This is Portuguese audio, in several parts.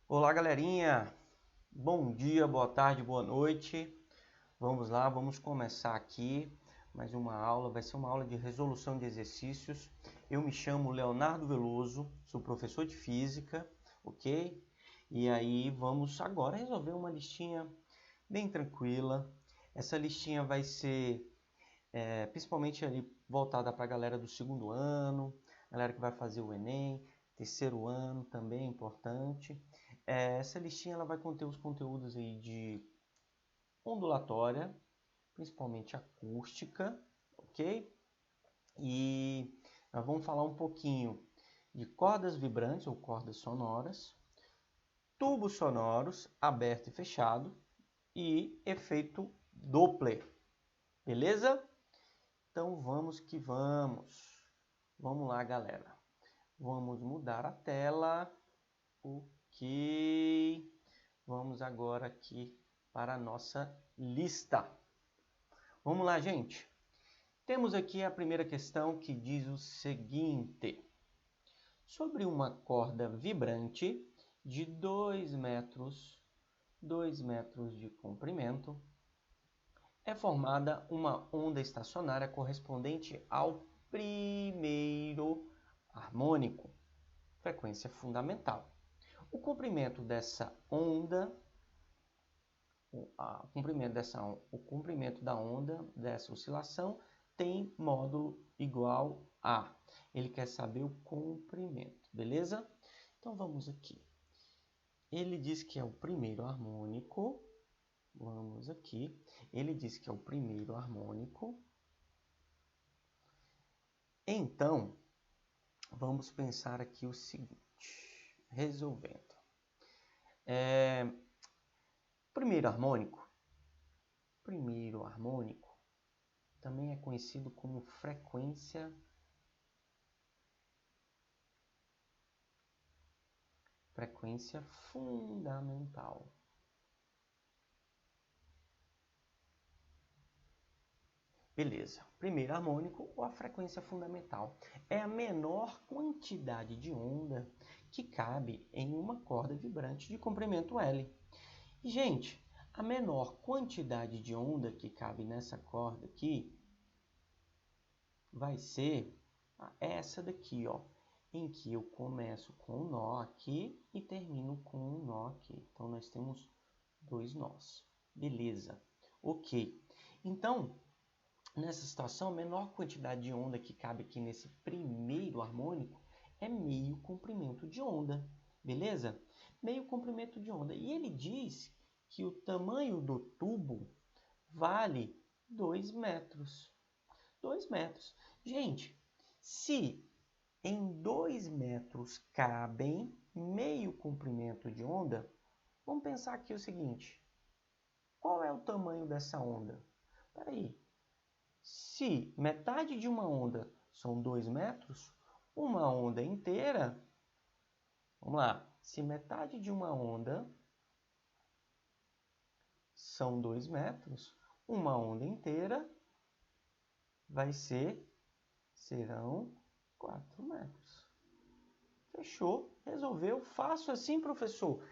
Olá, galerinha! Bom dia, boa tarde, boa noite. Vamos lá, vamos começar aqui mais uma aula. Vai ser uma aula de resolução de exercícios. Eu me chamo Leonardo Veloso, sou professor de física, ok? E aí vamos agora resolver uma listinha bem tranquila. Essa listinha vai ser principalmente ali voltada para a galera do segundo ano, galera que vai fazer o Enem, terceiro ano também é importante. Essa listinha ela vai conter os conteúdos aí de ondulatória, principalmente acústica, ok? E nós vamos falar um pouquinho de cordas vibrantes ou cordas sonoras, tubos sonoros aberto e fechado e efeito Doppler, beleza? Então vamos que vamos. Vamos lá, galera. Vamos mudar a tela. Ok. Vamos agora aqui para a nossa lista. Vamos lá, gente. Temos aqui a primeira questão que diz o seguinte. Sobre uma corda vibrante de 2 metros de comprimento, é formada uma onda estacionária correspondente ao primeiro harmônico, frequência fundamental. O comprimento dessa onda, o comprimento da onda dessa oscilação tem módulo igual a. Ele quer saber o comprimento, beleza? Então vamos aqui. Ele diz que é o primeiro harmônico. Vamos aqui. Ele diz que é o primeiro harmônico. Então, vamos pensar aqui o seguinte, resolvendo. Primeiro harmônico também é conhecido como frequência fundamental. Beleza. Primeiro harmônico ou a frequência fundamental é a menor quantidade de onda que cabe em uma corda vibrante de comprimento L. E, gente, a menor quantidade de onda que cabe nessa corda aqui vai ser essa daqui, ó, em que eu começo com um nó aqui e termino com um nó aqui. Então, nós temos 2 nós. Beleza. Ok. Então, nessa situação, a menor quantidade de onda que cabe aqui nesse primeiro harmônico é meio comprimento de onda, beleza? Meio comprimento de onda. E ele diz que o tamanho do tubo vale 2 metros. 2 metros. Gente, se em 2 metros cabem meio comprimento de onda, vamos pensar aqui o seguinte. Qual é o tamanho dessa onda? Espera aí. Se metade de uma onda são 2 metros, uma onda inteira... Vamos lá. Se metade de uma onda são 2 metros, uma onda inteira serão 4 metros. Fechou? Resolveu? Fácil assim, professor?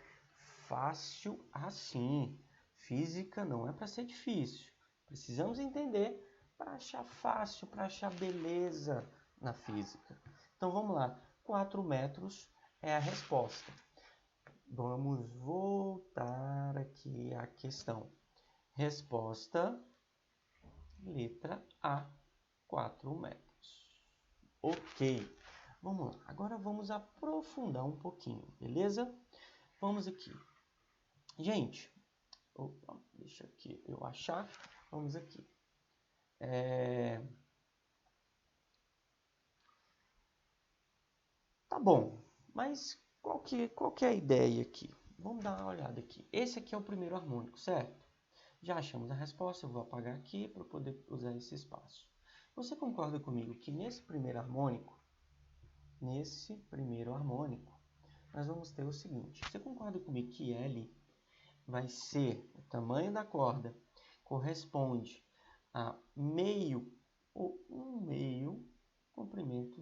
Fácil assim. Física não é para ser difícil. Precisamos entender para achar fácil, para achar beleza na física. Então vamos lá. 4 metros é a resposta. Vamos voltar aqui à questão. Resposta, letra A, 4 metros. Ok. Vamos lá. Agora vamos aprofundar um pouquinho, beleza? Vamos aqui. Gente, opa, deixa aqui eu achar. Vamos aqui. Tá bom, mas qual que é a ideia aqui? Vamos dar uma olhada aqui. Esse aqui é o primeiro harmônico, certo? Já achamos a resposta, eu vou apagar aqui para poder usar esse espaço. Você concorda comigo que nesse primeiro harmônico, nós vamos ter o seguinte. Você concorda comigo que L vai ser o tamanho da corda, corresponde a meio ou um meio comprimento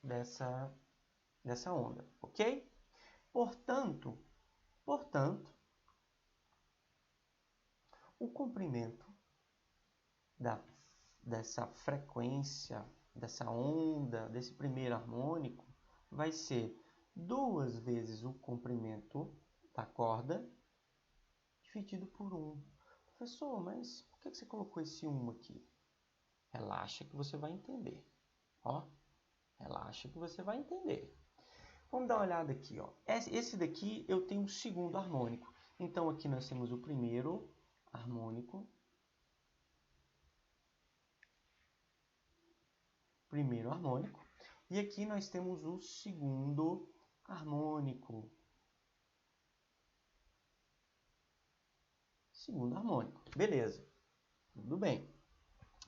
dessa onda, ok? Portanto, o comprimento dessa frequência, dessa onda, desse primeiro harmônico, vai ser 2 vezes o comprimento da corda dividido por 1. Professor, mas por que você colocou esse 1 aqui? Relaxa que você vai entender. Ó, relaxa que você vai entender. Vamos dar uma olhada aqui, ó. Esse daqui eu tenho o segundo harmônico. Então aqui nós temos o primeiro harmônico. E aqui nós temos o segundo harmônico. Beleza. Tudo bem.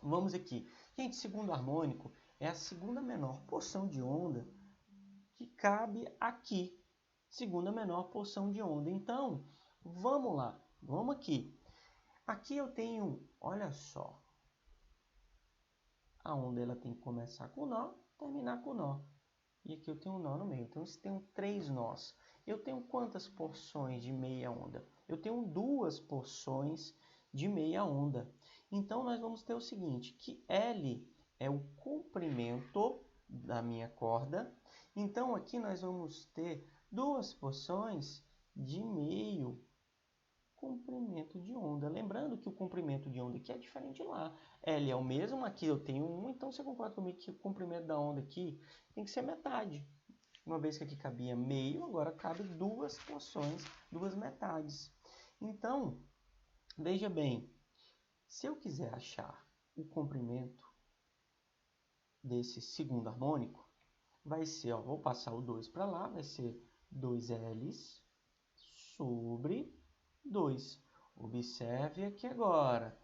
Vamos aqui. Gente, segundo harmônico é a segunda menor porção de onda que cabe aqui. Segunda menor porção de onda. Então, vamos lá. Vamos aqui. Aqui eu tenho, olha só. A onda ela tem que começar com nó, terminar com nó. E aqui eu tenho um nó no meio. Então, eu tenho 3 nós. Eu tenho quantas porções de meia onda? Eu tenho 2 porções de meia onda. Então, nós vamos ter o seguinte, que L é o comprimento da minha corda. Então, aqui nós vamos ter 2 porções de meio comprimento de onda. Lembrando que o comprimento de onda aqui é diferente lá. L é o mesmo, aqui eu tenho 1, então você concorda comigo que o comprimento da onda aqui tem que ser metade. Uma vez que aqui cabia meio, agora cabe 2 porções, 2 metades. Então, veja bem, se eu quiser achar o comprimento desse segundo harmônico, vai ser, ó, vou passar o 2 para lá, vai ser 2Ls sobre 2. Observe aqui agora,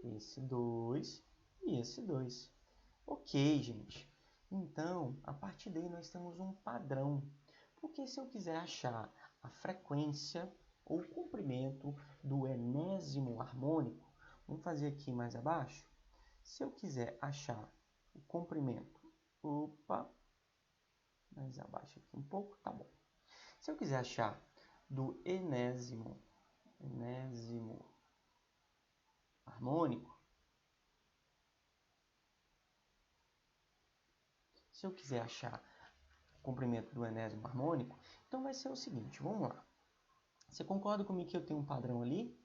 esse 2 e esse 2. Ok, gente. Então, a partir daí nós temos um padrão. Porque se eu quiser achar a frequência ou o comprimento do enésimo harmônico, vamos fazer aqui mais abaixo. Se eu quiser achar o comprimento, mais abaixo aqui um pouco, tá bom. Se eu quiser achar do enésimo harmônico, se eu quiser achar o comprimento do enésimo harmônico, então vai ser o seguinte, vamos lá. Você concorda comigo que eu tenho um padrão ali?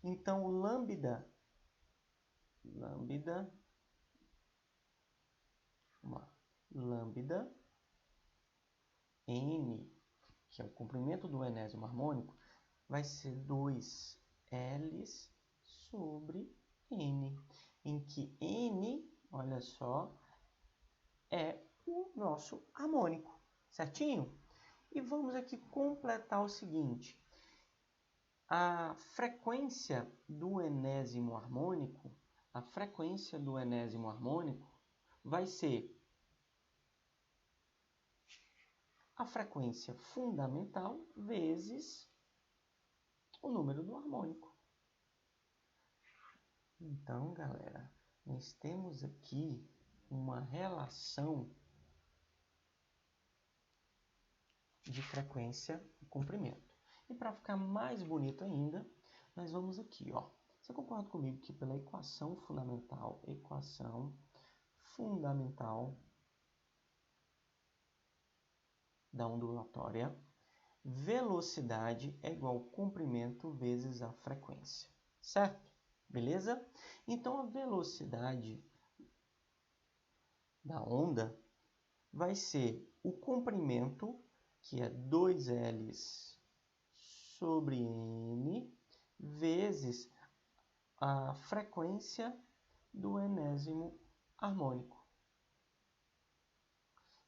Então, o lambda n, que é o comprimento do enésimo harmônico, vai ser 2Ls sobre n, em que n, olha só, é o nosso harmônico, certinho? E vamos aqui completar o seguinte. A frequência do enésimo harmônico, vai ser a frequência fundamental vezes o número do harmônico. Então, galera, nós temos aqui uma relação de frequência e comprimento. E para ficar mais bonito ainda, nós vamos aqui, ó. Você concorda comigo que pela equação fundamental da ondulatória, velocidade é igual ao comprimento vezes a frequência, certo? Beleza? Então, a velocidade da onda vai ser o comprimento, que é 2Ls sobre n, vezes a frequência do enésimo harmônico.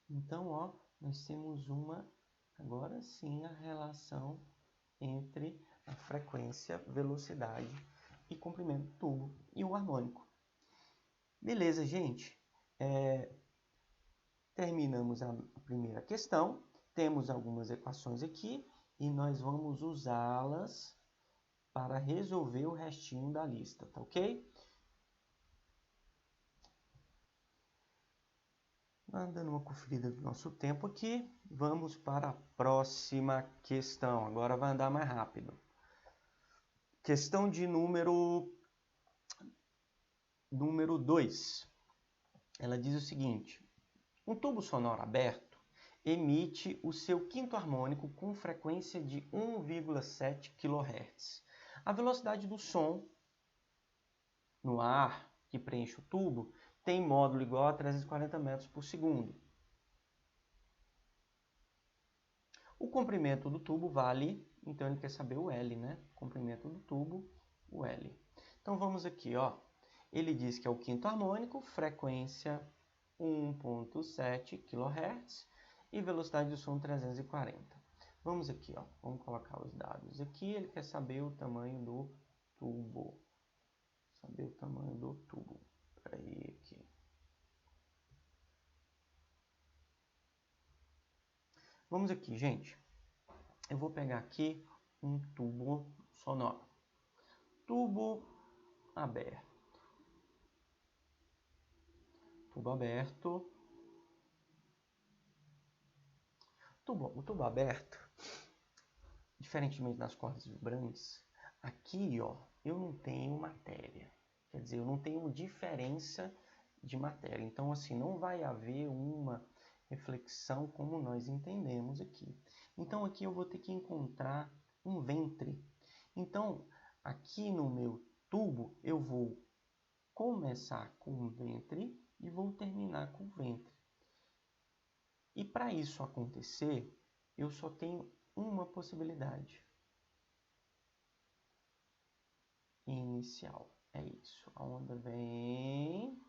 Então, ó, nós temos agora sim, a relação entre a frequência, velocidade e comprimento do tubo e o harmônico. Beleza, gente? Terminamos a primeira questão. Temos algumas equações aqui e nós vamos usá-las para resolver o restinho da lista, tá ok? Dando uma conferida do nosso tempo aqui, vamos para a próxima questão. Agora vai andar mais rápido. Questão de número 2. Ela diz o seguinte: um tubo sonoro aberto emite o seu quinto harmônico com frequência de 1,7 kHz. A velocidade do som no ar que preenche o tubo tem módulo igual a 340 metros por segundo. O comprimento do tubo vale, então ele quer saber o L, né? Comprimento do tubo, o L. Então vamos aqui, ó. Ele diz que é o quinto harmônico, frequência 1,7 kHz e velocidade do som 340. Vamos aqui, ó. Vamos colocar os dados aqui. Ele quer saber o tamanho do tubo. Saber o tamanho do tubo. Peraí, aqui. Vamos aqui, gente. Eu vou pegar aqui um tubo sonoro. Tubo aberto. Tubo aberto. O tubo aberto, diferentemente das cordas vibrantes, aqui, ó, eu não tenho matéria. Quer dizer, eu não tenho diferença de matéria. Então, assim, não vai haver uma reflexão como nós entendemos aqui. Então, aqui eu vou ter que encontrar um ventre. Então, aqui no meu tubo, eu vou começar com o ventre e vou terminar com o ventre. E para isso acontecer, eu só tenho uma possibilidade inicial. É isso. A onda vem.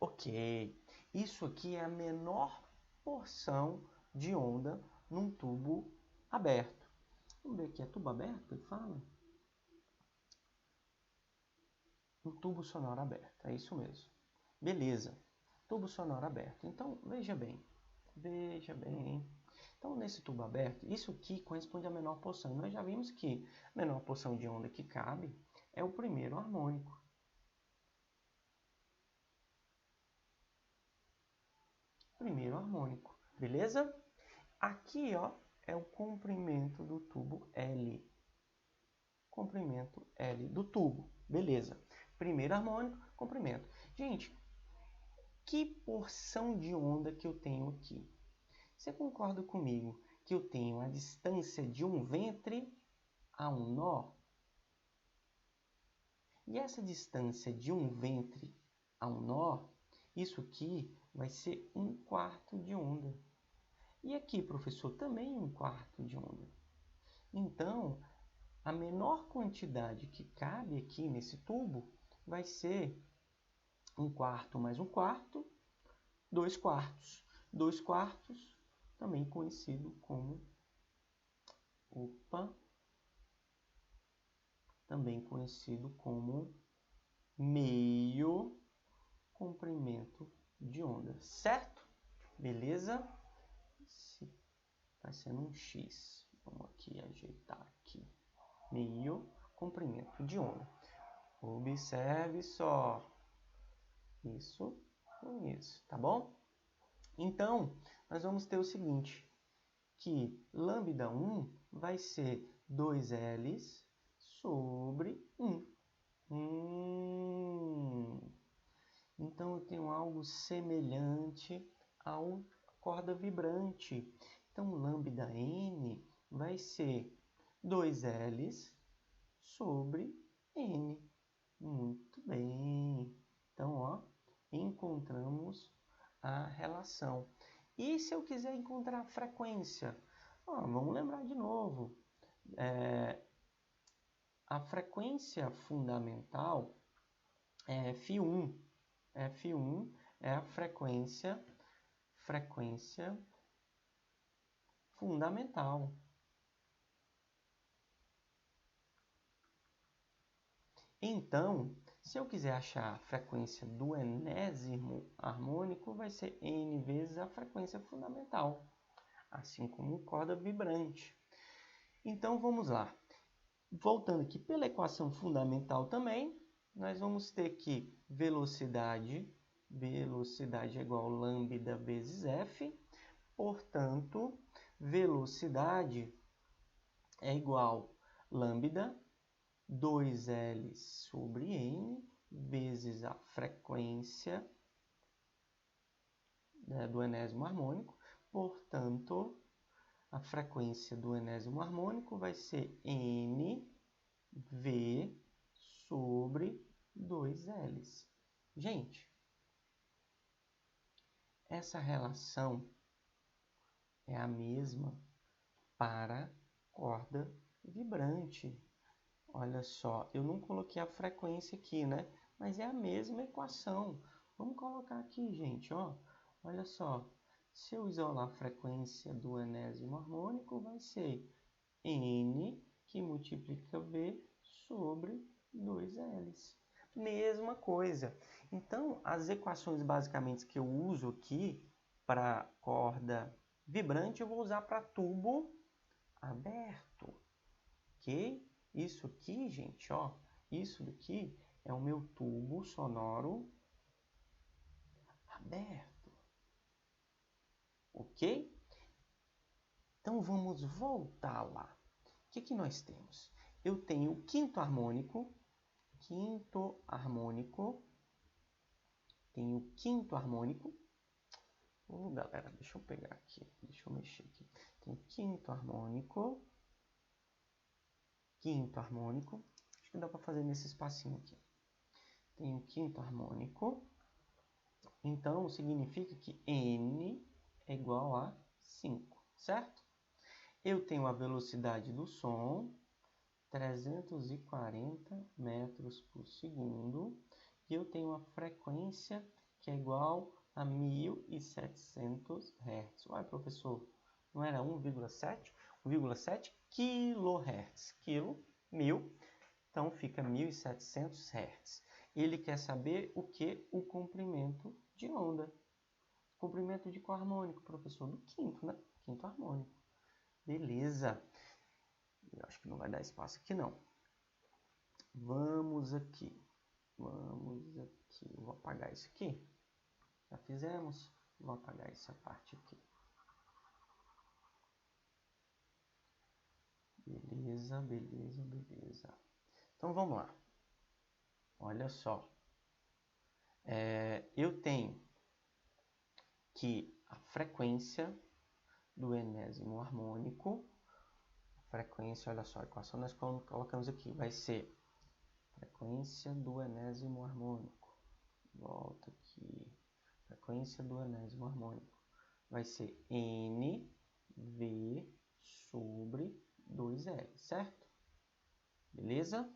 Ok. Isso aqui é a menor porção de onda num tubo aberto. Vamos ver aqui. É tubo aberto? Ele fala? Um tubo sonoro aberto. É isso mesmo. Beleza. Tubo sonoro aberto. Então, veja bem. Veja bem. Então, nesse tubo aberto, isso aqui corresponde à menor porção. Nós já vimos que a menor porção de onda que cabe é o primeiro harmônico. Primeiro harmônico, beleza? Aqui, ó, é o comprimento do tubo L. Comprimento L do tubo, beleza. Primeiro harmônico, comprimento. Gente, que porção de onda que eu tenho aqui? Você concorda comigo que eu tenho a distância de um ventre a um nó? E essa distância de um ventre a um nó, isso aqui vai ser 1/4 de onda. E aqui, professor, também 1/4 de onda. Então, a menor quantidade que cabe aqui nesse tubo vai ser 1/4 mais 1/4, 2/4. 2/4, também conhecido como... também conhecido como meio comprimento de onda, certo? Beleza? Vai sendo um X. Vamos aqui ajeitar aqui. Meio comprimento de onda. Observe só. Isso com isso, tá bom? Então, nós vamos ter o seguinte, que lambda 1 vai ser 2Ls sobre 1. Então, eu tenho algo semelhante à corda vibrante. Então, lambda n vai ser 2Ls sobre n. Muito bem. Então, ó, encontramos a relação. E se eu quiser encontrar a frequência? Vamos lembrar de novo. A frequência fundamental é F1. F1 é a frequência fundamental. Então, se eu quiser achar a frequência do enésimo harmônico, vai ser n vezes a frequência fundamental, assim como corda vibrante. Então, vamos lá. Voltando aqui pela equação fundamental também, nós vamos ter que velocidade é igual a lambda vezes f, portanto, velocidade é igual a lambda 2L sobre n vezes a frequência, né, do enésimo harmônico. Portanto, a frequência do enésimo harmônico vai ser Nv sobre 2Ls. Gente, essa relação é a mesma para corda vibrante. Olha só, eu não coloquei a frequência aqui, né? Mas é a mesma equação. Vamos colocar aqui, gente, ó. Olha só, se eu isolar a frequência do enésimo harmônico, vai ser N que multiplica V sobre 2Ls. Mesma coisa. Então, as equações basicamente que eu uso aqui para corda vibrante, eu vou usar para tubo aberto, ok? Isso aqui, gente, ó, isso daqui é o meu tubo sonoro aberto, ok? Então, vamos voltar lá. O que nós temos? Eu tenho o quinto harmônico, tenho o quinto harmônico. Galera, deixa eu pegar aqui, deixa eu mexer aqui. Tem o quinto harmônico, acho que dá para fazer nesse espacinho aqui. Tem o quinto harmônico, então significa que N é igual a 5, certo? Eu tenho a velocidade do som, 340 metros por segundo, e eu tenho a frequência que é igual a 1.700 Hz. Ué, professor, não era 1,7? 1,7 kHz. Quilo, 1.000, então fica 1.700 Hz. Ele quer saber o que? O comprimento de onda. Comprimento de qual harmônico, professor? Do quinto, né? Quinto harmônico. Beleza. Eu acho que não vai dar espaço aqui, não. Vamos aqui. Eu vou apagar isso aqui. Já fizemos. Vou apagar essa parte aqui. Beleza. Então, vamos lá. Olha só. Eu tenho que a frequência do enésimo harmônico, olha só, a equação nós colocamos aqui, vai ser frequência do enésimo harmônico. Volta aqui. Frequência do enésimo harmônico vai ser Nv sobre 2L, certo? Beleza?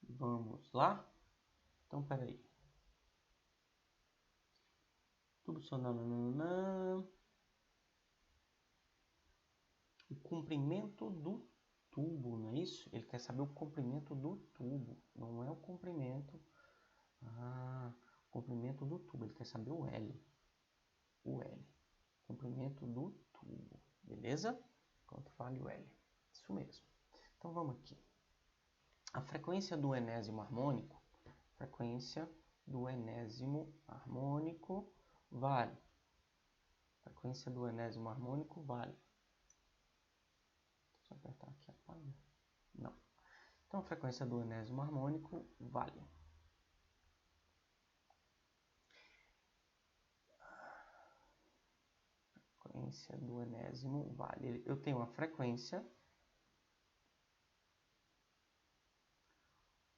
Vamos lá? Então, peraí. Tubo sonoro. O comprimento do tubo, não é isso? Ele quer saber o comprimento do tubo, não é o comprimento. O comprimento do tubo, ele quer saber o L. Comprimento do tubo, beleza? Quanto vale o L? Isso mesmo. Então vamos aqui. A frequência do enésimo harmônico, vale. Frequência do enésimo harmônico vale. Deixa eu apertar aqui, apaga. Não. Então a frequência do enésimo harmônico vale. Frequência do enésimo vale. Eu tenho uma frequência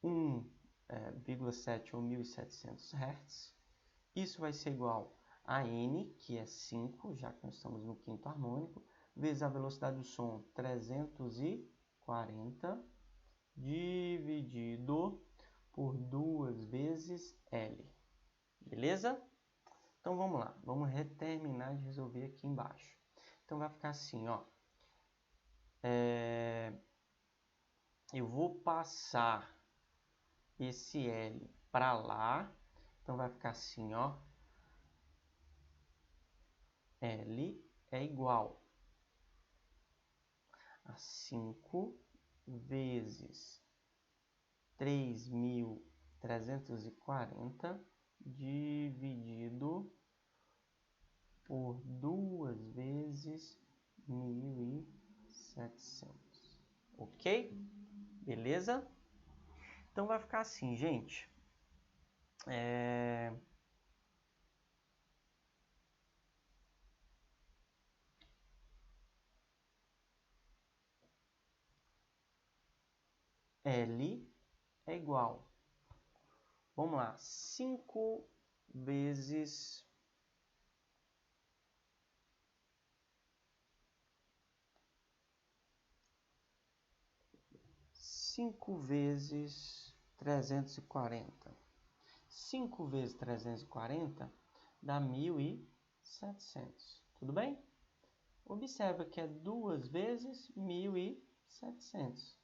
1,7 ou 1.700 Hz. Isso vai ser igual a N, que é 5, já que nós estamos no quinto harmônico, vezes a velocidade do som, 340, dividido por 2 vezes L. Beleza? Então vamos lá, vamos terminar de resolver aqui embaixo. Então vai ficar assim, ó. eu vou passar esse L para lá, então vai ficar assim, ó. L é igual a 5 vezes 3.340 dividido por 2 vezes 1.700. Ok? Beleza? Então vai ficar assim, gente. L é igual. Vamos lá. 5 vezes 5 vezes 340. 5 vezes 340 dá 1.700. Tudo bem? Observa que é 2 vezes 1.700.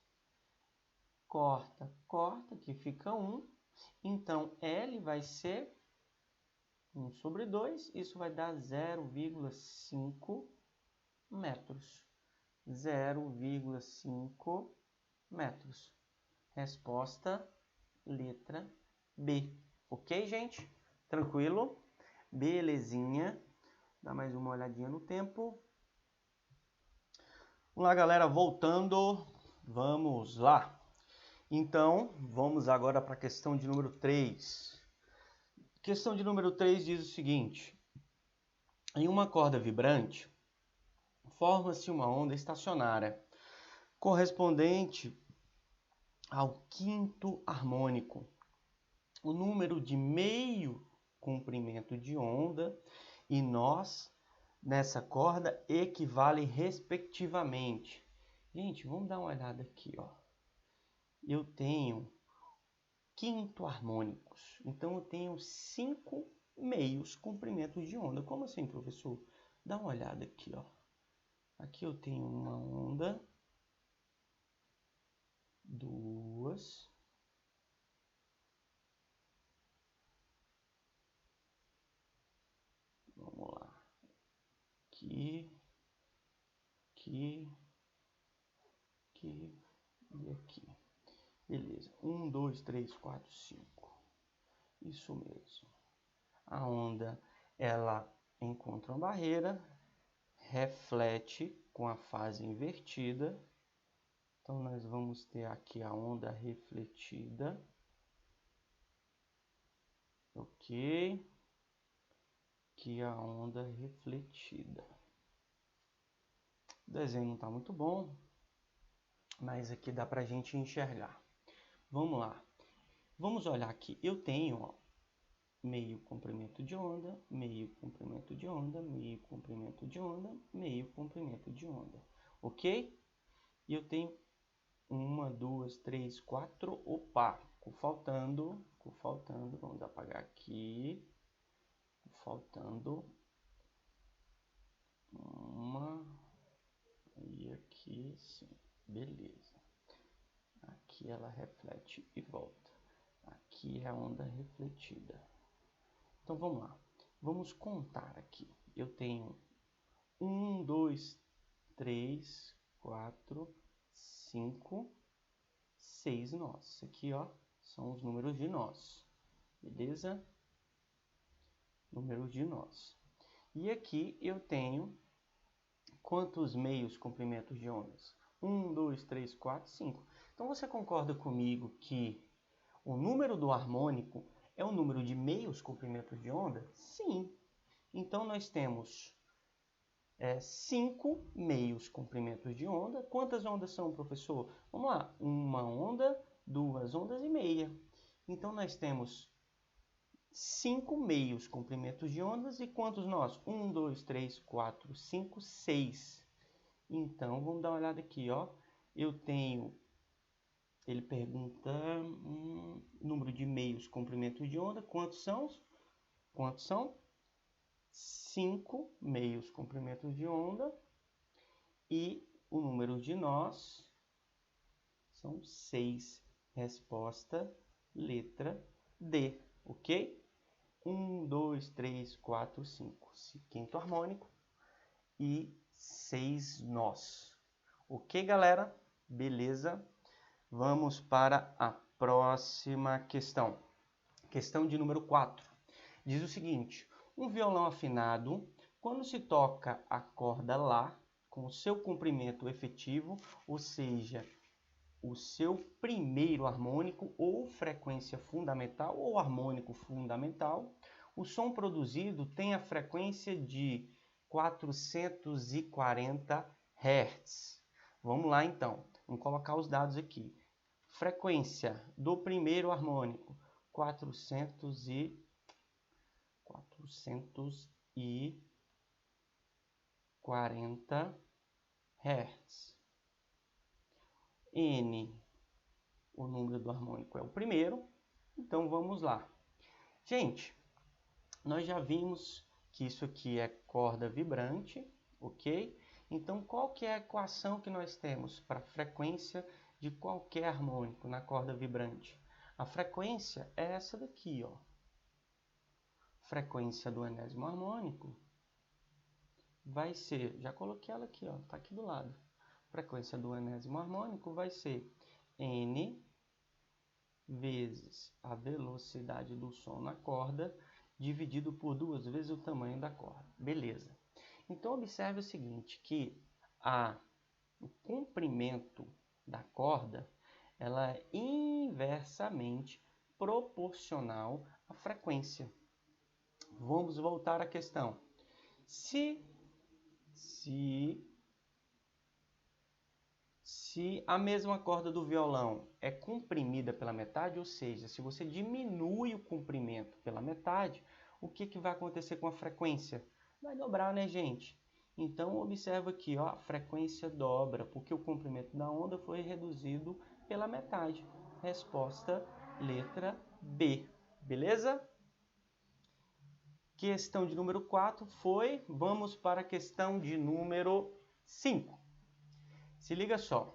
Corta, corta, que fica 1. Então, L vai ser 1 sobre 2. Isso vai dar 0,5 metros. 0,5 metros. Resposta, letra B. Ok, gente? Tranquilo? Belezinha. Dá mais uma olhadinha no tempo. Vamos lá, galera. Voltando. Vamos lá. Então, vamos agora para a questão de número 3. Questão de número 3 diz o seguinte. Em uma corda vibrante, forma-se uma onda estacionária, correspondente ao quinto harmônico. O número de meio comprimento de onda e nós nessa corda equivalem respectivamente. Gente, vamos dar uma olhada aqui, ó. Eu tenho quinto harmônicos, então eu tenho 5 meios comprimentos de onda. Como assim, professor? Dá uma olhada aqui, ó. Aqui eu tenho uma onda, 2, vamos lá, aqui, aqui, aqui e aqui. Beleza, 1, 2, 3, 4, 5. Isso mesmo. A onda, ela encontra uma barreira, reflete com a fase invertida. Então, nós vamos ter aqui a onda refletida. Ok? Aqui a onda refletida. O desenho não está muito bom, mas aqui dá para a gente enxergar. Vamos lá. Vamos olhar aqui. Eu tenho, ó, meio comprimento de onda, meio comprimento de onda, meio comprimento de onda, meio comprimento de onda. Ok? E eu tenho 1, 2, 3, 4. Opa! Ficou faltando. Vamos apagar aqui. Faltando uma. E aqui sim. Beleza. Aqui ela reflete e volta. Aqui é a onda refletida. Então vamos lá. Vamos contar aqui. Eu tenho 1, 2, 3, 4, 5, 6 nós. Aqui, ó, são os números de nós. Beleza? Números de nós. E aqui eu tenho quantos meios comprimentos de ondas? 1, 2, 3, 4, 5. Então você concorda comigo que o número do harmônico é o número de meios comprimentos de onda? Sim. Então nós temos 5 meios comprimentos de onda. Quantas ondas são, professor? Vamos lá. Uma onda, 2 ondas e meia. Então nós temos 5 meios comprimentos de ondas. E quantos nós? 1, 2, 3, 4, 5, 6. Então, vamos dar uma olhada aqui, ó. Eu tenho, ele pergunta número de meios comprimentos de onda. Quantos são? Quantos são? 5 meios comprimentos de onda. E o número de nós São 6. Resposta, letra D, ok? 1, 2, 3, 4, 5. Quinto harmônico e 6 nós. Ok, galera? Beleza? Vamos para a próxima questão. Questão de número 4. Diz o seguinte: um violão afinado, quando se toca a corda Lá, com o seu comprimento efetivo, ou seja, o seu primeiro harmônico ou frequência fundamental ou harmônico fundamental, o som produzido tem a frequência de 440 Hz. Vamos lá então, vamos colocar os dados aqui. Frequência do primeiro harmônico, 440 Hz. N, o número do harmônico é o primeiro, então vamos lá. Gente, nós já vimos que isso aqui é corda vibrante, ok? Então, qual que é a equação que nós temos para a frequência de qualquer harmônico na corda vibrante? A frequência é essa daqui, ó. Frequência do enésimo harmônico vai ser, já coloquei ela aqui, ó, tá aqui do lado. Frequência do enésimo harmônico vai ser N vezes a velocidade do som na corda, dividido por 2 vezes o tamanho da corda. Beleza. Então, observe o seguinte, que o comprimento da corda ela é inversamente proporcional à frequência. Vamos voltar à questão. Se a mesma corda do violão é comprimida pela metade, ou seja, se você diminui o comprimento pela metade, o que vai acontecer com a frequência? Vai dobrar, né, gente? Então, observa aqui, ó, a frequência dobra, porque o comprimento da onda foi reduzido pela metade. Resposta, letra B. Beleza? Questão de número 4 foi. Vamos para a questão de número 5. Se liga só.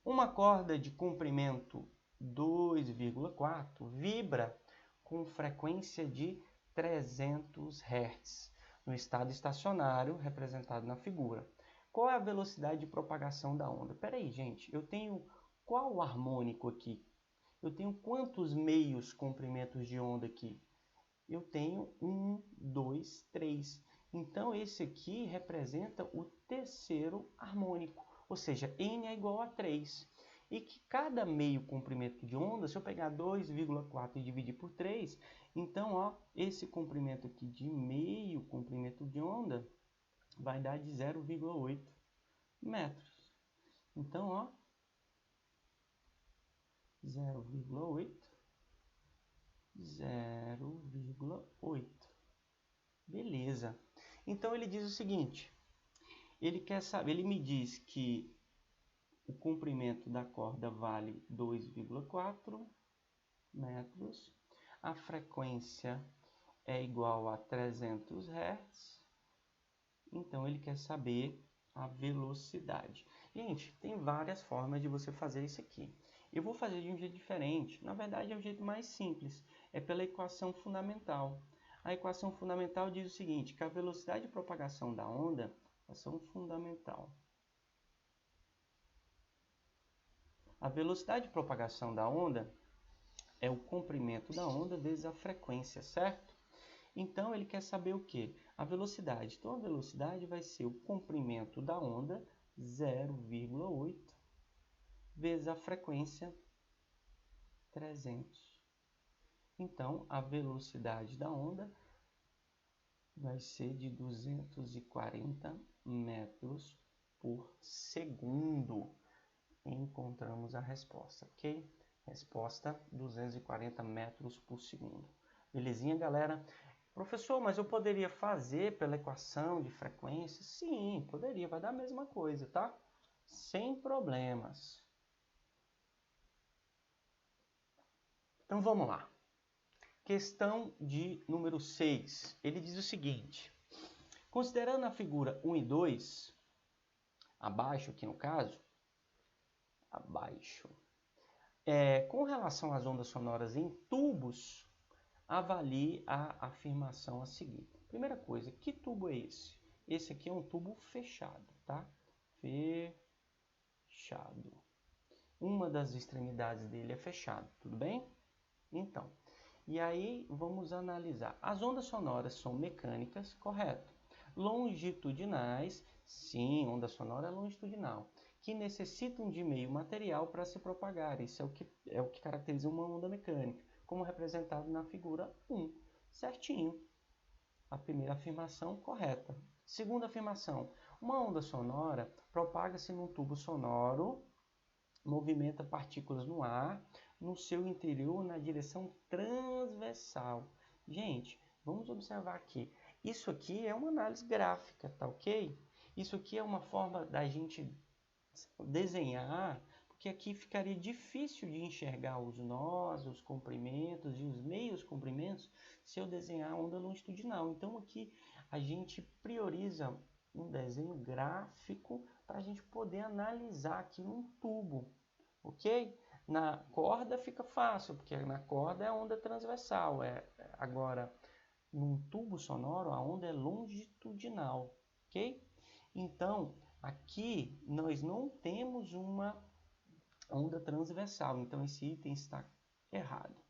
Uma corda de comprimento 2,4 vibra com frequência de 300 Hz no estado estacionário representado na figura. Qual é a velocidade de propagação da onda? Espera aí, gente, eu tenho qual harmônico aqui? Eu tenho quantos meios comprimentos de onda aqui? Eu tenho 1, 2, 3. Então, esse aqui representa o terceiro harmônico, ou seja, N é igual a 3. E que cada meio comprimento de onda, se eu pegar 2,4 e dividir por 3, então, ó, esse comprimento aqui de meio comprimento de onda vai dar de 0,8 metros. Então, ó, 0,8. Beleza. Então ele diz o seguinte: ele quer saber, ele me diz que o comprimento da corda vale 2,4 metros, a frequência é igual a 300 Hz, então ele quer saber a velocidade. Gente, tem várias formas de você fazer isso aqui. Eu vou fazer de um jeito diferente, na verdade é o jeito mais simples, é pela equação fundamental. A equação fundamental diz o seguinte, que a velocidade de propagação da onda, equação fundamental, a velocidade de propagação da onda é o comprimento da onda vezes a frequência, certo? Então, ele quer saber o quê? A velocidade. Então, a velocidade vai ser o comprimento da onda, 0,8, vezes a frequência, 300. Então, a velocidade da onda vai ser de 240 metros por segundo. Encontramos a resposta, ok? Resposta, 240 metros por segundo. Belezinha, galera? Professor, mas eu poderia fazer pela equação de frequência? Sim, poderia, vai dar a mesma coisa, tá? Sem problemas. Então vamos lá. Questão de número 6. Ele diz o seguinte: considerando a figura 1 e 2, abaixo aqui no caso, abaixo. Com relação às ondas sonoras em tubos, avalie a afirmação a seguir. Primeira coisa, que tubo é esse? Esse aqui é um tubo fechado, tá? Fechado. Uma das extremidades dele é fechado, tudo bem? Então, e aí vamos analisar. As ondas sonoras são mecânicas, correto? Longitudinais, sim, onda sonora é longitudinal, que necessitam de meio material para se propagar. Isso é o que caracteriza uma onda mecânica, como representado na figura 1. Certinho. A primeira afirmação correta. Segunda afirmação. Uma onda sonora propaga-se num tubo sonoro, movimenta partículas no ar, no seu interior, na direção transversal. Gente, vamos observar aqui. Isso aqui é uma análise gráfica, tá ok? Isso aqui é uma forma da gente desenhar, porque aqui ficaria difícil de enxergar os nós, os comprimentos e os meios comprimentos se eu desenhar a onda longitudinal. Então aqui a gente prioriza um desenho gráfico para a gente poder analisar aqui um tubo, ok? Na corda fica fácil, porque na corda é a onda transversal. Agora, num tubo sonoro, a onda é longitudinal, ok? Então, aqui nós não temos uma onda transversal, então esse item está errado.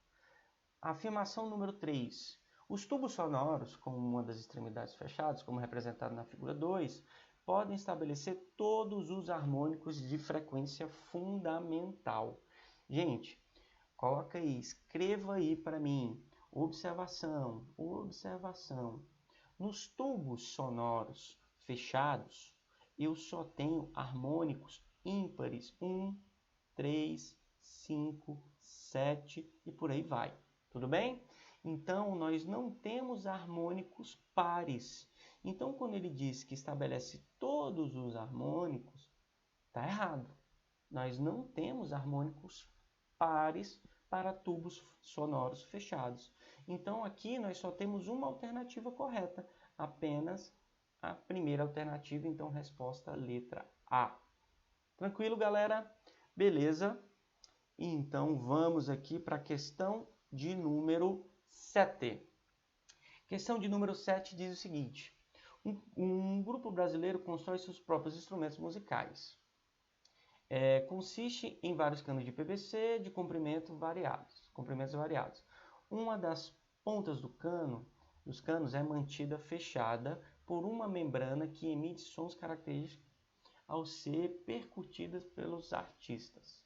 Afirmação número 3. Os tubos sonoros, com uma das extremidades fechadas, como representado na figura 2, podem estabelecer todos os harmônicos de frequência fundamental. Gente, coloca aí, escreva aí para mim. Observação, observação. Nos tubos sonoros fechados, eu só tenho harmônicos ímpares. 1, 3, 5, 7 e por aí vai. Tudo bem? Então, nós não temos harmônicos pares. Então, quando ele diz que estabelece todos os harmônicos, está errado. Nós não temos harmônicos pares para tubos sonoros fechados. Então, aqui nós só temos uma alternativa correta, apenas a primeira alternativa, então resposta letra A. Tranquilo, galera? Beleza? Então, vamos aqui para a questão de número 7. Questão de número 7 diz o seguinte: um grupo brasileiro constrói seus próprios instrumentos musicais. Consiste em vários canos de PVC de comprimentos variados. Uma das pontas dos canos é mantida fechada por uma membrana que emite sons característicos ao ser percutida pelos artistas,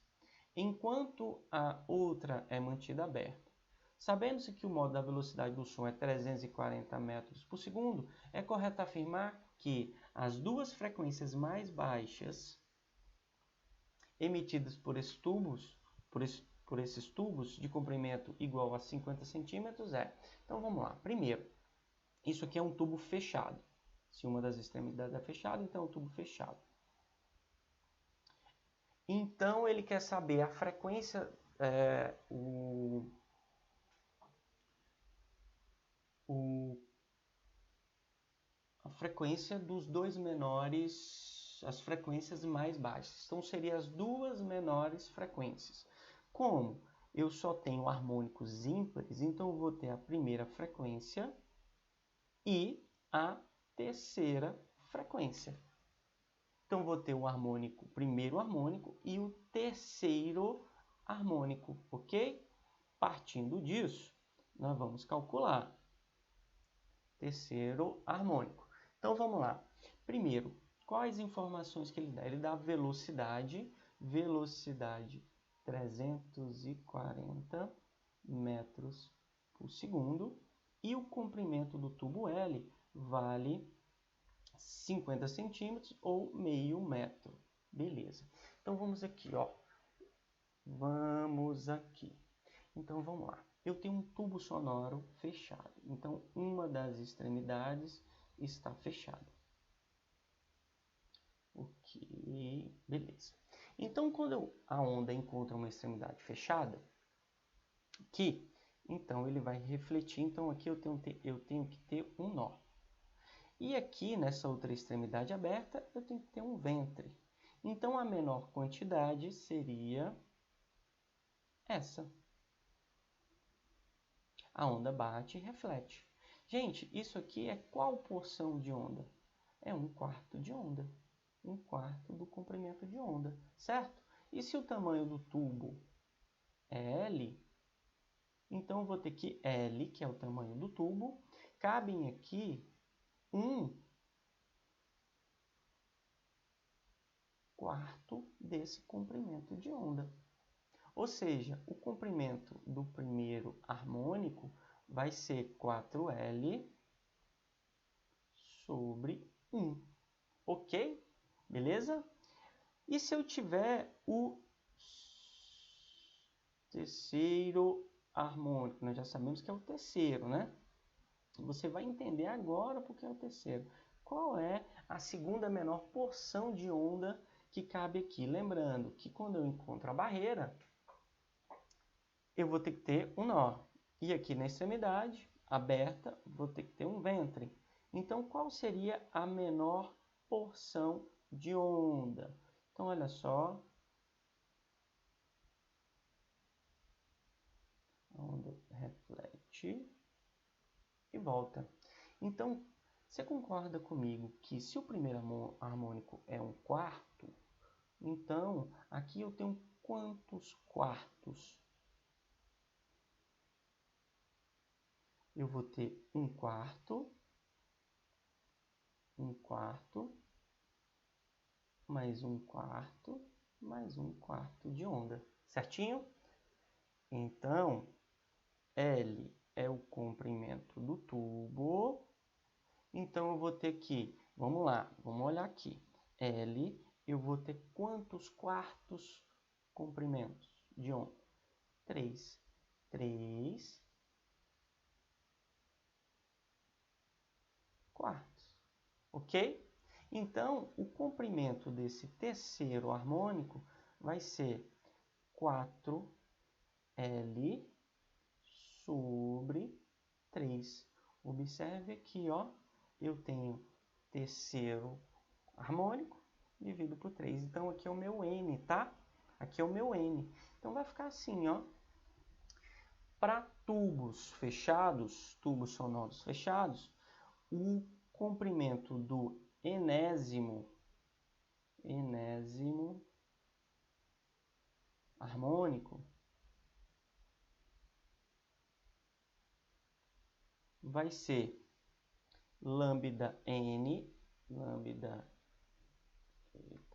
enquanto a outra é mantida aberta. Sabendo-se que o modo da velocidade do som é 340 metros por segundo, é correto afirmar que as duas frequências mais baixas emitidas por esses tubos de comprimento igual a 50 centímetros Então vamos lá. Primeiro, isso aqui é um tubo fechado. Se uma das extremidades é fechada, então é um tubo fechado. Então ele quer saber a frequência, a frequência dos dois menores, as frequências mais baixas. Então seriam as duas menores frequências. Como eu só tenho harmônicos ímpares, então eu vou ter a primeira frequência e a terceira frequência. Então vou ter o primeiro harmônico e o terceiro harmônico, ok? Partindo disso, nós vamos calcular terceiro harmônico. Então vamos lá. Primeiro, quais informações que ele dá? Ele dá velocidade 340 metros por segundo e o comprimento do tubo L vale 50 centímetros ou meio metro. Beleza. Então vamos aqui, ó. Vamos aqui. Então vamos lá. Eu tenho um tubo sonoro fechado. Então uma das extremidades está fechada. Ok, beleza. Então quando a onda encontra uma extremidade fechada, então ele vai refletir. Então aqui eu tenho que ter um nó. E aqui nessa outra extremidade aberta eu tenho que ter um ventre. Então, a menor quantidade seria essa. A onda bate e reflete. Gente, isso aqui é qual porção de onda? É 1/4 de onda. 1/4 do comprimento de onda, certo? E se o tamanho do tubo é L, então eu vou ter que L, que é o tamanho do tubo, cabem aqui 1/4 desse comprimento de onda. Ou seja, o comprimento do primeiro harmônico vai ser 4L sobre 1. Ok? Beleza? E se eu tiver o terceiro harmônico? Nós já sabemos que é o terceiro, né? Você vai entender agora porque é o terceiro. Qual é a segunda menor porção de onda que cabe aqui? Lembrando que quando eu encontro a barreira, eu vou ter que ter um nó. E aqui na extremidade aberta, vou ter que ter um ventre. Então, qual seria a menor porção de onda? Então, olha só. A onda reflete e volta. Então, você concorda comigo que se o primeiro harmônico é 1/4, então aqui eu tenho quantos quartos? Eu vou ter 1/4, 1/4, mais 1/4, mais 1/4 de onda, certinho? Então, L é o comprimento do tubo. Então, eu vou ter que, vamos lá, vamos olhar aqui. L, eu vou ter quantos quartos comprimentos de onda? 3. 3 quartos. Ok? Então, o comprimento desse terceiro harmônico vai ser 4L sobre 3. Observe aqui, ó, eu tenho terceiro harmônico dividido por 3. Então, aqui é o meu N, tá? Aqui é o meu N. Então, vai ficar assim, ó. Para tubos fechados, tubos sonoros fechados, o comprimento do enésimo harmônico vai ser lambda N, lambda,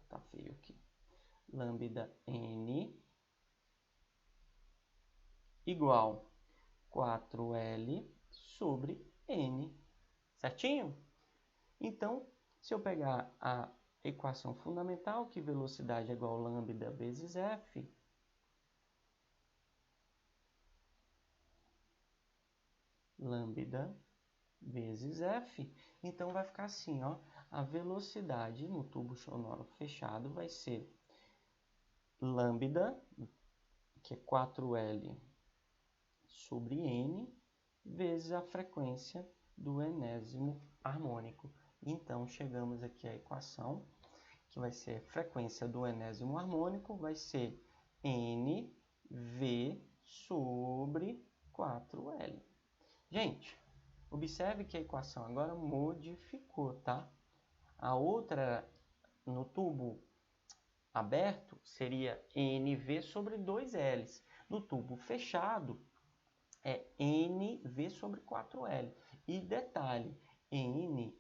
tá feio aqui, lambda N igual 4L sobre N, certinho? Então, se eu pegar a equação fundamental, que velocidade é igual a lambda vezes F, lambda vezes F, então vai ficar assim, ó, a velocidade no tubo sonoro fechado vai ser lambda, que é 4L sobre N, vezes a frequência do enésimo harmônico. Então, chegamos aqui à equação, que vai ser a frequência do enésimo harmônico, vai ser NV sobre 4L. Gente, observe que a equação agora modificou, tá? A outra, no tubo aberto, seria NV sobre 2Ls. No tubo fechado, é NV sobre 4L. E detalhe, N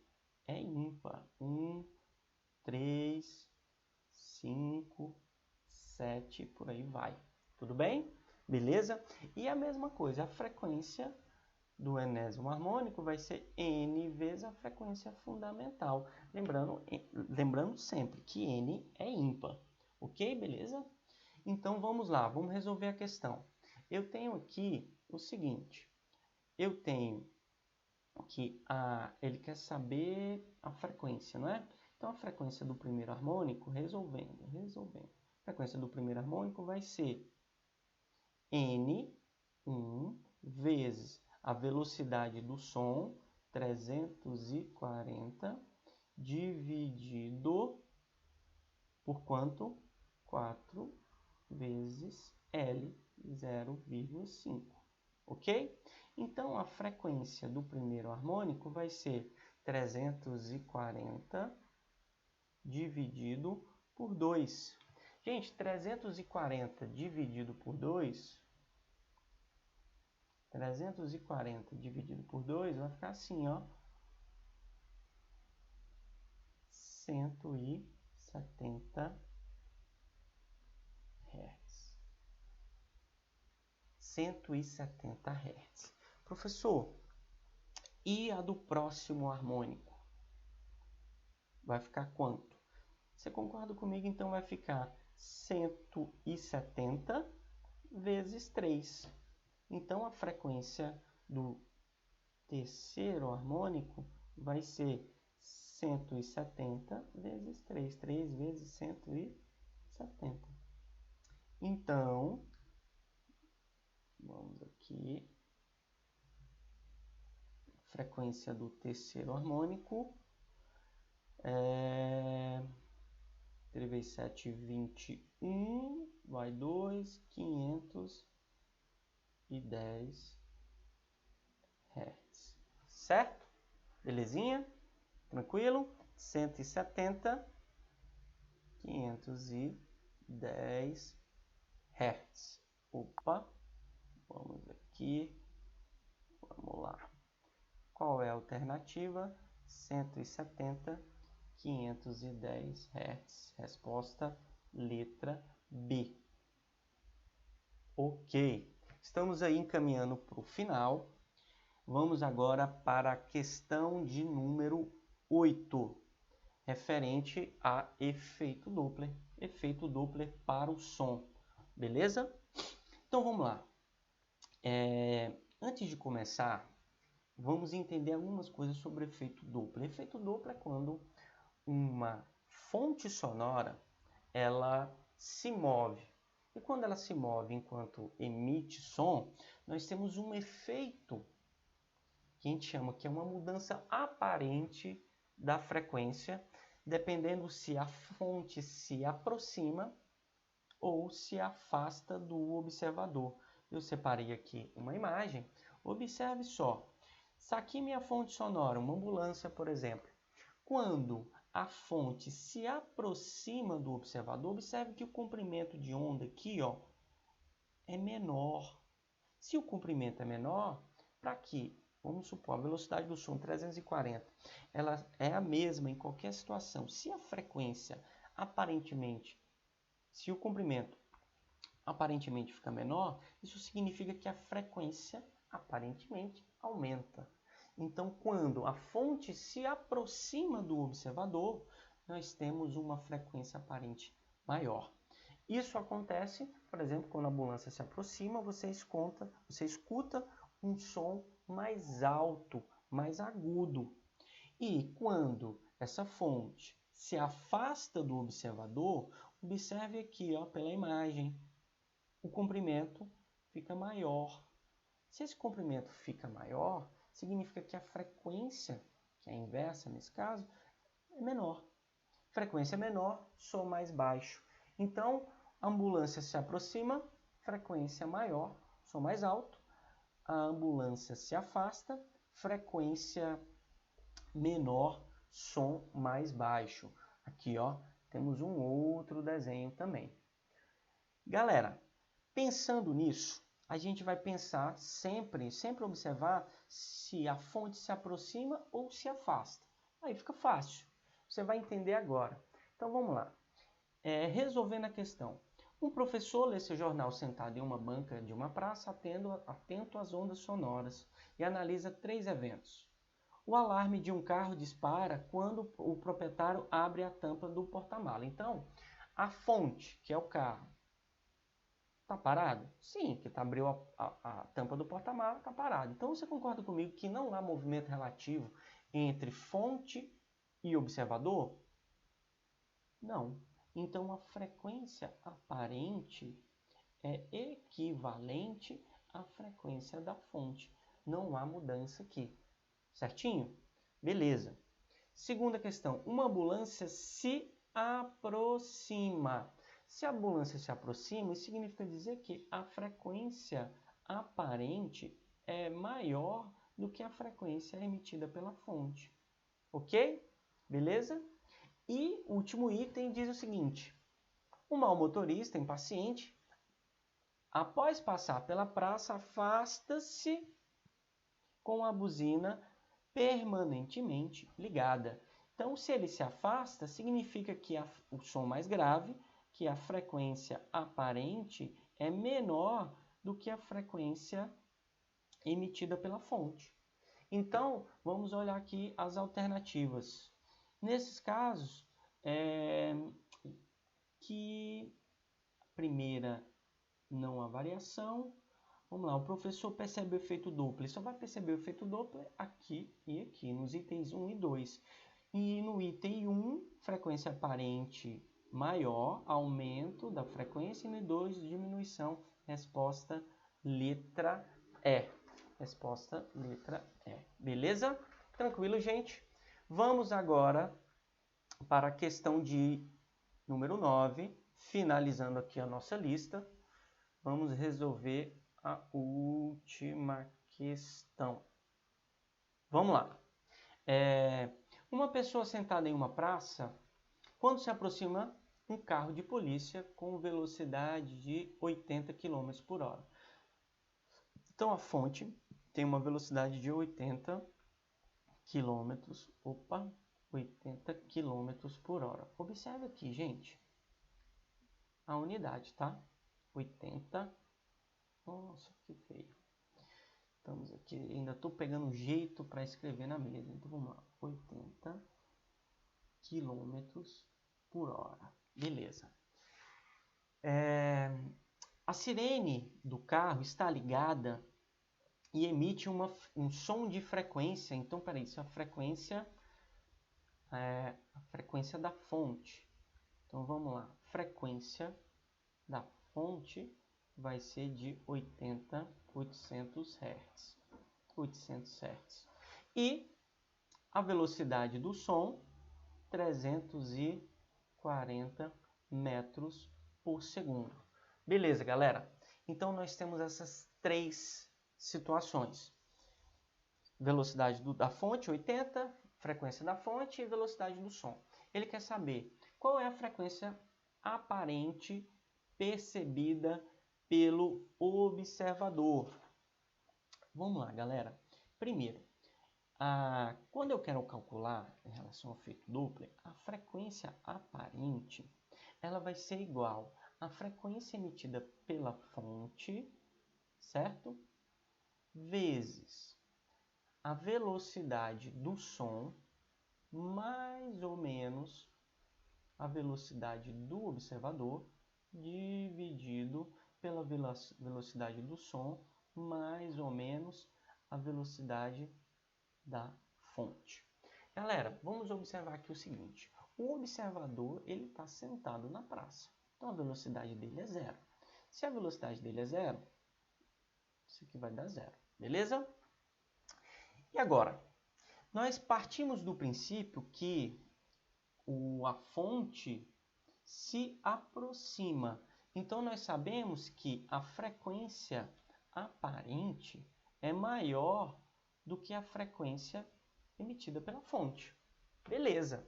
é ímpar. 1, 3, 5, 7, por aí vai. Tudo bem? Beleza? E a mesma coisa, a frequência do enésimo harmônico vai ser N vezes a frequência fundamental. Lembrando sempre que N é ímpar. Ok? Beleza? Então, vamos lá. Vamos resolver a questão. Eu tenho aqui o seguinte. Eu tenho que ele quer saber a frequência, não é? Então, a frequência do primeiro harmônico, resolvendo. A frequência do primeiro harmônico vai ser N1 vezes a velocidade do som, 340, dividido Por quanto? 4 vezes L 0,5. Ok? Então, a frequência do primeiro harmônico vai ser 340 dividido por 2. Gente, 340 dividido por 2... 340 dividido por 2 vai ficar assim, ó. 170 Hz. 170 Hz. Professor, e a do próximo harmônico? Vai ficar quanto? Você concorda comigo? Então vai ficar 170 vezes 3. Então a frequência do terceiro harmônico vai ser 170 vezes 3. 3 vezes 170. Então, vamos aqui. Frequência do terceiro harmônico é 3 vezes 7, 21, vai 2, 510 Hz. Certo? Belezinha? Tranquilo? 170, 510 Hz. Opa, vamos aqui. Vamos lá. Qual é a alternativa? 170, 510 Hz. Resposta, letra B. Ok. Estamos aí encaminhando para o final. Vamos agora para a questão de número 8, referente a efeito Doppler. Efeito Doppler para o som. Beleza? Então vamos lá. Antes de começar, vamos entender algumas coisas sobre o efeito Doppler. Efeito Doppler é quando uma fonte sonora ela se move. E quando ela se move enquanto emite som, nós temos um efeito que a gente chama que é uma mudança aparente da frequência, dependendo se a fonte se aproxima ou se afasta do observador. Eu separei aqui uma imagem. Observe só. Se aqui minha fonte sonora, uma ambulância, por exemplo, quando a fonte se aproxima do observador, observe que o comprimento de onda aqui, ó, é menor. Se o comprimento é menor, para que, vamos supor, a velocidade do som 340, ela é a mesma em qualquer situação. Se a frequência aparentemente, se o comprimento aparentemente fica menor, isso significa que a frequência aparentemente aumenta. Então, quando a fonte se aproxima do observador, nós temos uma frequência aparente maior. Isso acontece, por exemplo, quando a ambulância se aproxima, você escuta um som mais alto, mais agudo. E quando essa fonte se afasta do observador, observe aqui, ó, pela imagem, o comprimento fica maior. Se esse comprimento fica maior, significa que a frequência, que é a inversa nesse caso, é menor. Frequência menor, som mais baixo. Então, a ambulância se aproxima, frequência maior, som mais alto. A ambulância se afasta, frequência menor, som mais baixo. Aqui, ó, temos um outro desenho também. Galera, pensando nisso, a gente vai pensar sempre observar se a fonte se aproxima ou se afasta. Aí fica fácil. Você vai entender agora. Então vamos lá. Resolvendo a questão. Um professor lê seu jornal sentado em uma banca de uma praça, atento às ondas sonoras, e analisa 3 eventos. O alarme de um carro dispara quando o proprietário abre a tampa do porta-mala. Então, a fonte, que é o carro, está parado? Sim, que abriu a tampa do porta-mala, está parado. Então você concorda comigo que não há movimento relativo entre fonte e observador? Não. Então a frequência aparente é equivalente à frequência da fonte. Não há mudança aqui. Certinho? Beleza. Segunda questão. Uma ambulância se aproxima. Se a ambulância se aproxima, isso significa dizer que a frequência aparente é maior do que a frequência emitida pela fonte. Ok? Beleza? E o último item diz o seguinte: o mau motorista impaciente, após passar pela praça, afasta-se com a buzina permanentemente ligada. Então, se ele se afasta, significa que o som mais grave, que a frequência aparente é menor do que a frequência emitida pela fonte. Então, vamos olhar aqui as alternativas. Nesses casos, que a primeira não há variação. Vamos lá, o professor percebe o efeito Doppler. Só vai perceber o efeito Doppler aqui e aqui, nos itens 1 e 2. E no item 1, frequência aparente maior, aumento da frequência, e no 2, diminuição. Resposta letra E. Resposta letra E. Beleza? Tranquilo, gente? Vamos agora para a questão de número 9. Finalizando aqui a nossa lista, vamos resolver a última questão. Vamos lá. Uma pessoa sentada em uma praça, quando se aproxima um carro de polícia com velocidade de 80 km por hora. Então a fonte tem uma velocidade de 80 km por hora. Observe aqui, gente, a unidade, tá? 80. Nossa, que feio. Estamos aqui, ainda estou pegando um jeito para escrever na mesa. Então vamos lá, 80 km por hora. Beleza. A sirene do carro está ligada e emite um som de frequência. Então, peraí, isso é a frequência da fonte. Então vamos lá, frequência da fonte vai ser de 800 Hz. 800 Hz. E a velocidade do som, 340 metros por segundo. Beleza, galera? Então nós temos essas três situações. Velocidade da fonte, 80, frequência da fonte e velocidade do som. Ele quer saber qual é a frequência aparente percebida pelo observador. Vamos lá, galera. Primeiro, quando eu quero calcular em relação ao efeito Doppler, a frequência aparente ela vai ser igual à frequência emitida pela fonte, certo? Vezes a velocidade do som, mais ou menos a velocidade do observador, dividido pela velocidade do som, mais ou menos a velocidade da fonte. Galera, vamos observar aqui o seguinte. O observador ele está sentado na praça. Então a velocidade dele é zero. Se a velocidade dele é zero, isso aqui vai dar zero. Beleza? E agora, nós partimos do princípio que a fonte se aproxima. Então nós sabemos que a frequência aparente é maior do que a frequência emitida pela fonte. Beleza.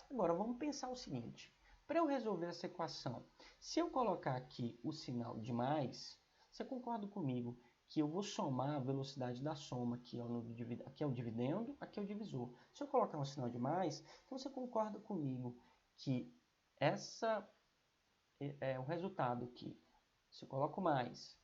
Agora vamos pensar o seguinte. Para eu resolver essa equação, se eu colocar aqui o sinal de mais, você concorda comigo que eu vou somar a velocidade da soma, aqui é o dividendo, aqui é o divisor. Se eu colocar um sinal de mais, então você concorda comigo que o resultado que, se eu coloco mais,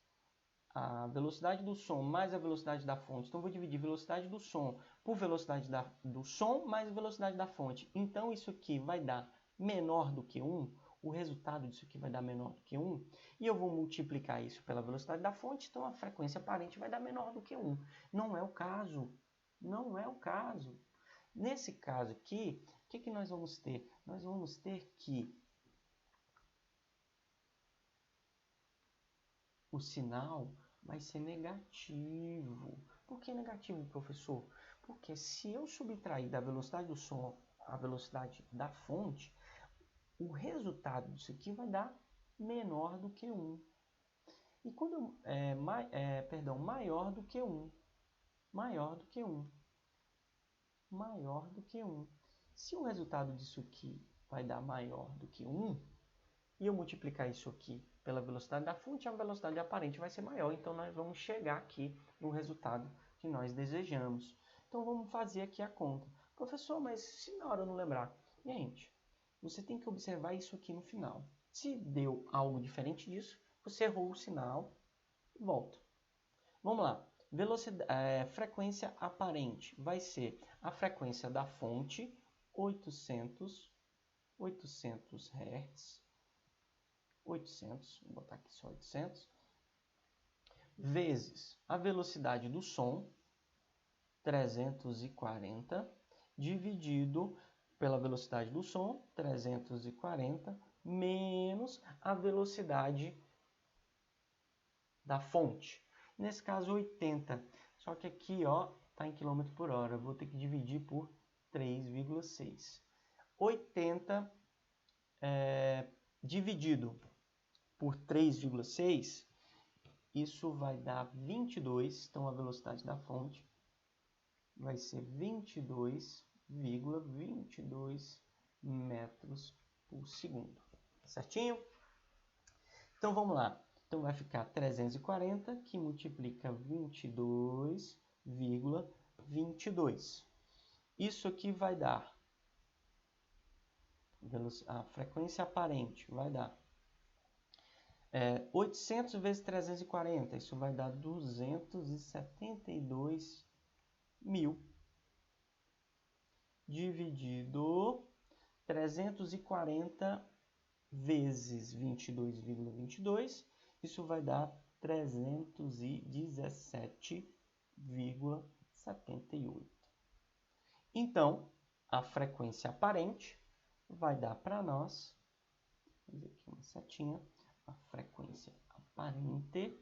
a velocidade do som mais a velocidade da fonte. Então, eu vou dividir velocidade do som por velocidade do som mais velocidade da fonte. Então, isso aqui vai dar menor do que 1. O resultado disso aqui vai dar menor do que 1. E eu vou multiplicar isso pela velocidade da fonte. Então, a frequência aparente vai dar menor do que 1. Não é o caso. Não é o caso. Nesse caso aqui, o que nós vamos ter? Nós vamos ter que o sinal vai ser negativo. Por que negativo, professor? Porque se eu subtrair da velocidade do som a velocidade da fonte, o resultado disso aqui vai dar menor do que 1. E quando maior do que 1. Maior do que 1. Maior do que 1. Se o resultado disso aqui vai dar maior do que 1, e eu multiplicar isso aqui pela velocidade da fonte, a velocidade aparente vai ser maior. Então, nós vamos chegar aqui no resultado que nós desejamos. Então, vamos fazer aqui a conta. Professor, mas se na hora eu não lembrar? Gente, você tem que observar isso aqui no final. Se deu algo diferente disso, você errou o sinal e volta. Vamos lá. Frequência aparente vai ser a frequência da fonte, 800 Hz. 800, vou botar aqui só 800, vezes a velocidade do som, 340, dividido pela velocidade do som, 340, menos a velocidade da fonte. Nesse caso, 80. Só que aqui, ó, está em km por hora. Eu vou ter que dividir por 3,6. 80 dividido por 3,6, isso vai dar 22. Então, a velocidade da fonte vai ser 22,22 metros por segundo. Certinho? Então, vamos lá. Então, vai ficar 340, que multiplica 22,22. Isso aqui vai dar, a frequência aparente vai dar 800 vezes 340. Isso vai dar 272 mil. Dividido 340 vezes 22,22. Isso vai dar 317,78. Então, a frequência aparente vai dar para nós, vou fazer aqui uma setinha, a frequência aparente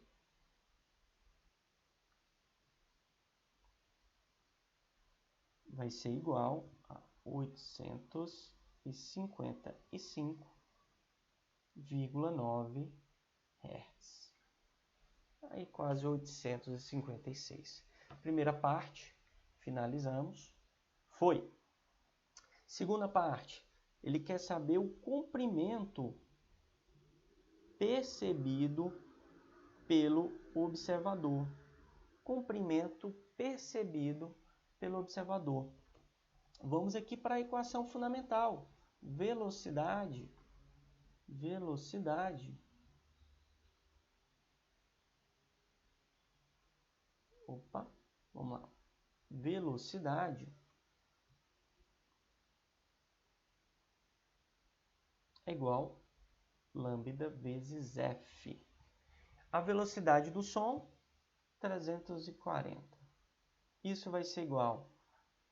vai ser igual a 855,9 Hz. Aí quase 856. Primeira parte, finalizamos. Foi. Segunda parte, ele quer saber o comprimento percebido pelo observador. Comprimento percebido pelo observador. Vamos aqui para a equação fundamental. Velocidade. Opa, vamos lá. Velocidade é igual lambda vezes f. A velocidade do som, 340. Isso vai ser igual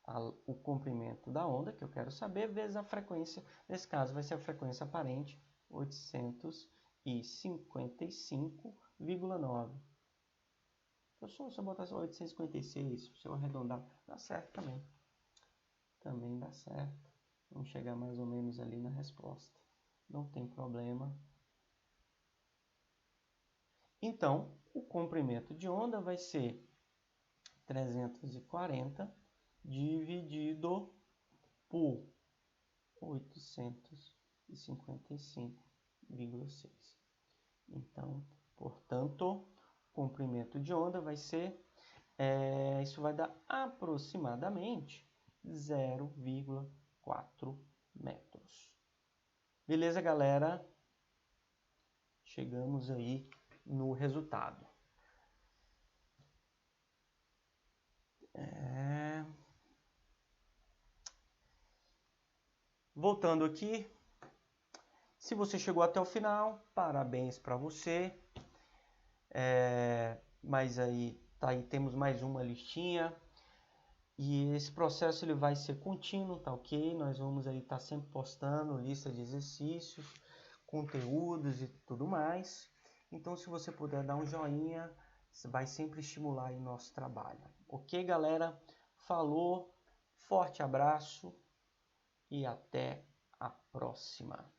ao comprimento da onda, que eu quero saber, vezes a frequência. Nesse caso, vai ser a frequência aparente, 855,9. Professor, se eu botar 856, se eu arredondar, dá certo também. Também dá certo. Vamos chegar mais ou menos ali na resposta. Não tem problema. Então, o comprimento de onda vai ser 340 dividido por 855,6. Então, portanto, o comprimento de onda vai ser, isso vai dar aproximadamente 0,4 metros. Beleza, galera? Chegamos aí no resultado. Voltando aqui, se você chegou até o final, parabéns para você. Mas aí, tá aí, temos mais uma listinha. E esse processo ele vai ser contínuo, tá ok? Nós vamos aí estar sempre postando lista de exercícios, conteúdos e tudo mais. Então, se você puder dar um joinha, vai sempre estimular aí nosso trabalho. Ok, galera? Falou, forte abraço e até a próxima.